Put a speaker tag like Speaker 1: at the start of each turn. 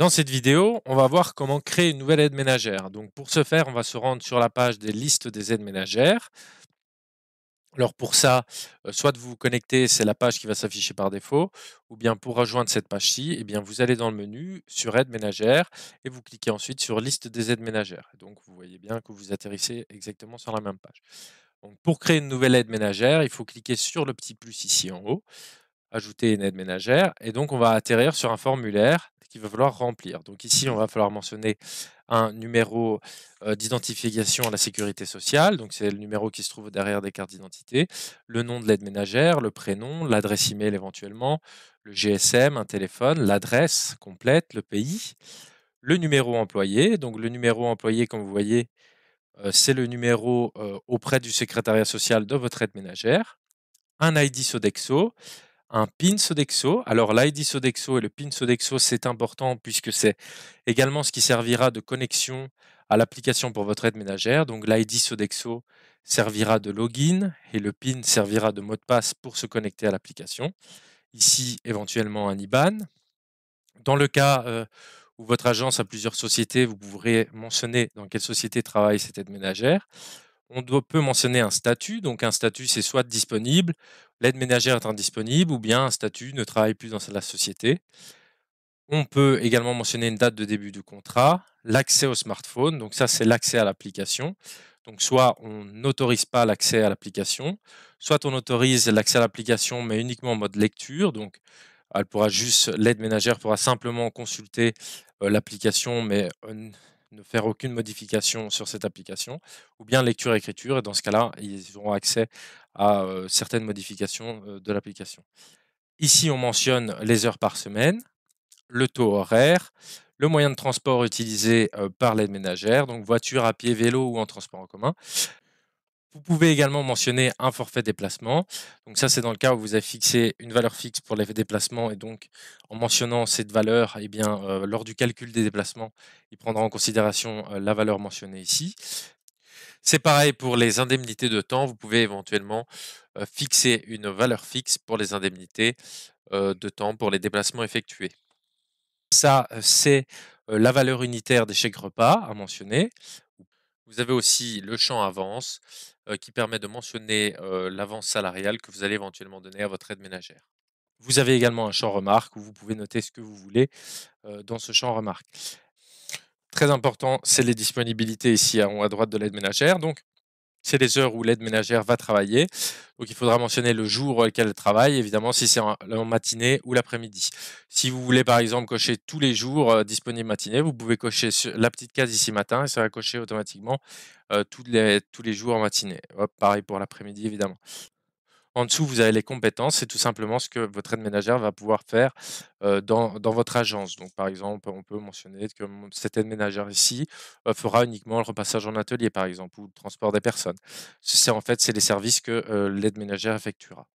Speaker 1: Dans cette vidéo, on va voir comment créer une nouvelle aide ménagère. Donc pour ce faire, on va se rendre sur la page des listes des aides ménagères. Alors pour ça, soit de vous connecter, c'est la page qui va s'afficher par défaut, ou bien pour rejoindre cette page-ci, eh bien vous allez dans le menu sur aide ménagère et vous cliquez ensuite sur liste des aides ménagères. Donc vous voyez bien que vous atterrissez exactement sur la même page. Donc pour créer une nouvelle aide ménagère, il faut cliquer sur le petit plus ici en haut, ajouter une aide ménagère et donc on va atterrir sur un formulaire qu'il va falloir remplir. Donc ici, on va falloir mentionner un numéro d'identification à la sécurité sociale, donc c'est le numéro qui se trouve derrière des cartes d'identité, le nom de l'aide ménagère, le prénom, l'adresse email éventuellement, le GSM, un téléphone, l'adresse complète, le pays, le numéro employé. Donc le numéro employé, comme vous voyez, c'est le numéro auprès du secrétariat social de votre aide ménagère, un ID Sodexo, un PIN Sodexo. Alors l'ID Sodexo et le PIN Sodexo, c'est important puisque c'est également ce qui servira de connexion à l'application pour votre aide ménagère. Donc l'ID Sodexo servira de login et le PIN servira de mot de passe pour se connecter à l'application. Ici, éventuellement un IBAN. Dans le cas où votre agence a plusieurs sociétés, vous pourrez mentionner dans quelle société travaille cette aide ménagère. Peut mentionner un statut. Donc un statut, c'est soit disponible, l'aide ménagère est indisponible, ou bien un statut ne travaille plus dans la société. On peut également mentionner une date de début du contrat, l'accès au smartphone. Donc ça, c'est l'accès à l'application. Donc soit on n'autorise pas l'accès à l'application, soit on autorise l'accès à l'application, mais uniquement en mode lecture. Donc l'aide ménagère pourra simplement consulter l'application, mais ne faire aucune modification sur cette application, ou bien lecture-écriture, et dans ce cas-là, ils auront accès à certaines modifications de l'application. Ici, on mentionne les heures par semaine, le taux horaire, le moyen de transport utilisé par l'aide ménagère, donc voiture, à pied, vélo ou en transport en commun. Vous pouvez également mentionner un forfait déplacement. Donc ça, c'est dans le cas où vous avez fixé une valeur fixe pour les déplacements et donc en mentionnant cette valeur, eh bien, lors du calcul des déplacements, il prendra en considération la valeur mentionnée ici. C'est pareil pour les indemnités de temps. Vous pouvez éventuellement fixer une valeur fixe pour les indemnités de temps pour les déplacements effectués. Ça, c'est la valeur unitaire des chèques repas à mentionner. Vous avez aussi le champ avance qui permet de mentionner l'avance salariale que vous allez éventuellement donner à votre aide ménagère. Vous avez également un champ remarque où vous pouvez noter ce que vous voulez dans ce champ remarque. Très important, c'est les disponibilités ici en haut à droite de l'aide ménagère. Donc, c'est les heures où l'aide ménagère va travailler. Donc, il faudra mentionner le jour auquel elle travaille, évidemment, si c'est en matinée ou l'après-midi. Si vous voulez, par exemple, cocher tous les jours disponibles matinée, vous pouvez cocher la petite case ici matin et ça va cocher automatiquement tous les jours en matinée. Hop, pareil pour l'après-midi, évidemment. En dessous, vous avez les compétences, c'est tout simplement ce que votre aide ménagère va pouvoir faire dans votre agence. Donc, par exemple, on peut mentionner que cette aide ménagère ici fera uniquement le repassage en atelier, par exemple, ou le transport des personnes. En fait, c'est les services que l'aide ménagère effectuera.